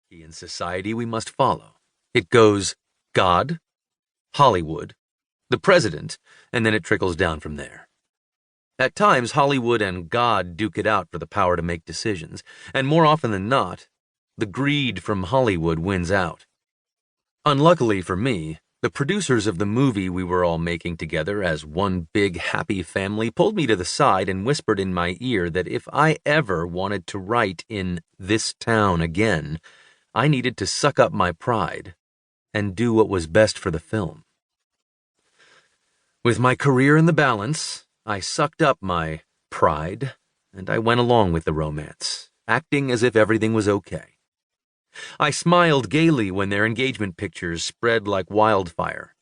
hierarchy in society we must follow. It goes God, Hollywood, the president, and then it trickles down from there. At times, Hollywood and God duke it out for the power to make decisions, and more often than not, the greed from Hollywood wins out. Unluckily for me, the producers of the movie we were all making together as one big happy family pulled me to the side and whispered in my ear that if I ever wanted to write in this town again, I needed to suck up my pride and do what was best for the film. With my career in the balance, I sucked up my pride and I went along with the romance, acting as if everything was okay. I smiled gaily when their engagement pictures spread like wildfire.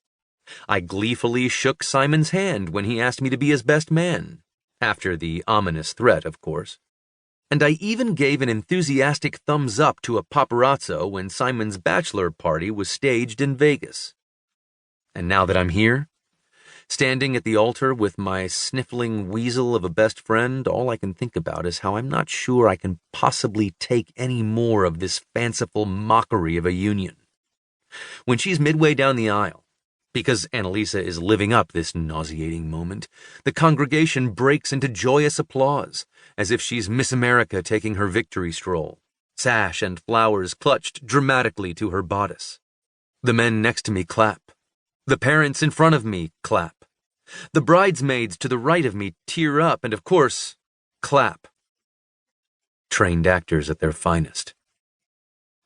I gleefully shook Simon's hand when he asked me to be his best man, after the ominous threat, of course. And I even gave an enthusiastic thumbs up to a paparazzo when Simon's bachelor party was staged in Vegas. And now that I'm here, standing at the altar with my sniffling weasel of a best friend, all I can think about is how I'm not sure I can possibly take any more of this fanciful mockery of a union. When she's midway down the aisle, because Annalisa is living up this nauseating moment, the congregation breaks into joyous applause, as if she's Miss America taking her victory stroll, sash and flowers clutched dramatically to her bodice. The men next to me clap. The parents in front of me clap. The bridesmaids to the right of me tear up and, of course, clap. Trained actors at their finest.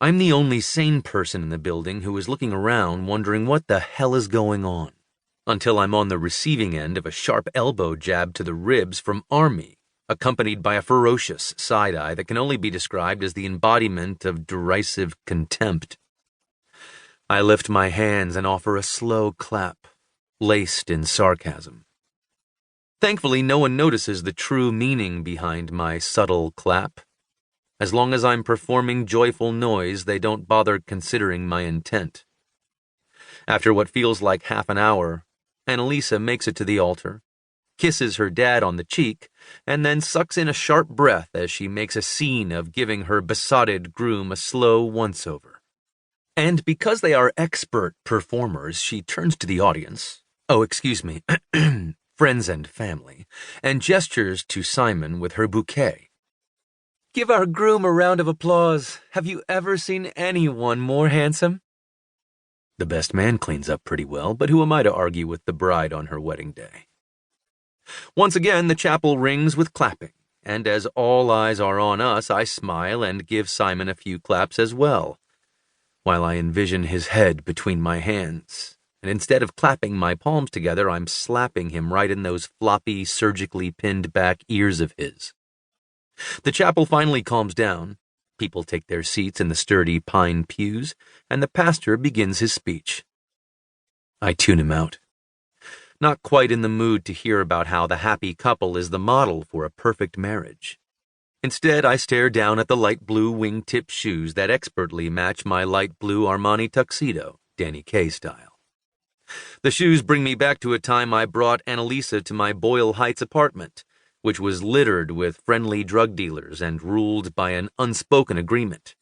I'm the only sane person in the building who is looking around wondering what the hell is going on, until I'm on the receiving end of a sharp elbow jab to the ribs from Army, accompanied by a ferocious side-eye that can only be described as the embodiment of derisive contempt. I lift my hands and offer a slow clap, laced in sarcasm. Thankfully, no one notices the true meaning behind my subtle clap. As long as I'm performing joyful noise, they don't bother considering my intent. After what feels like half an hour, Annalisa makes it to the altar, kisses her dad on the cheek, and then sucks in a sharp breath as she makes a scene of giving her besotted groom a slow once-over. And because they are expert performers, she turns to the audience, friends and family, and gestures to Simon with her bouquet. Give our groom a round of applause. Have you ever seen anyone more handsome? The best man cleans up pretty well, but who am I to argue with the bride on her wedding day? Once again, the chapel rings with clapping, and as all eyes are on us, I smile and give Simon a few claps as well, while I envision his head between my hands, and instead of clapping my palms together, I'm slapping him right in those floppy, surgically pinned back ears of his. The chapel finally calms down, people take their seats in the sturdy pine pews, and the pastor begins his speech. I tune him out. Not quite in the mood to hear about how the happy couple is the model for a perfect marriage. Instead, I stare down at the light blue wingtip shoes that expertly match my light blue Armani tuxedo, Danny Kaye style. The shoes bring me back to a time I brought Annalisa to my Boyle Heights apartment, which was littered with friendly drug dealers and ruled by an unspoken agreement.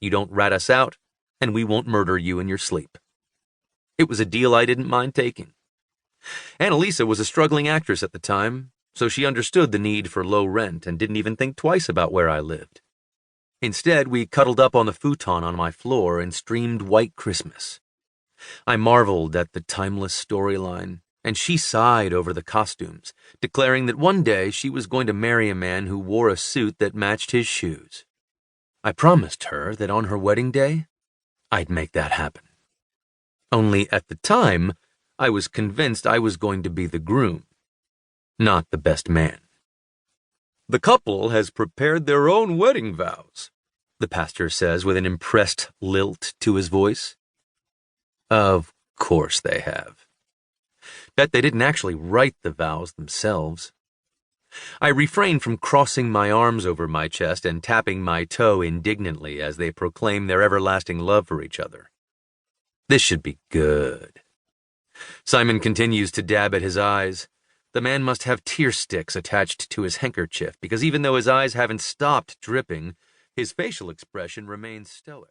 You don't rat us out, and we won't murder you in your sleep. It was a deal I didn't mind taking. Annalisa was a struggling actress at the time, so she understood the need for low rent and didn't even think twice about where I lived. Instead, we cuddled up on the futon on my floor and streamed White Christmas. I marveled at the timeless storyline, and she sighed over the costumes, declaring that one day she was going to marry a man who wore a suit that matched his shoes. I promised her that on her wedding day, I'd make that happen. Only at the time, I was convinced I was going to be the groom, not the best man. The couple has prepared their own wedding vows, the pastor says with an impressed lilt to his voice. Of course they have. Bet they didn't actually write the vows themselves. I refrain from crossing my arms over my chest and tapping my toe indignantly as they proclaim their everlasting love for each other. This should be good. Simon continues to dab at his eyes. The man must have tear sticks attached to his handkerchief because even though his eyes haven't stopped dripping, his facial expression remains stoic.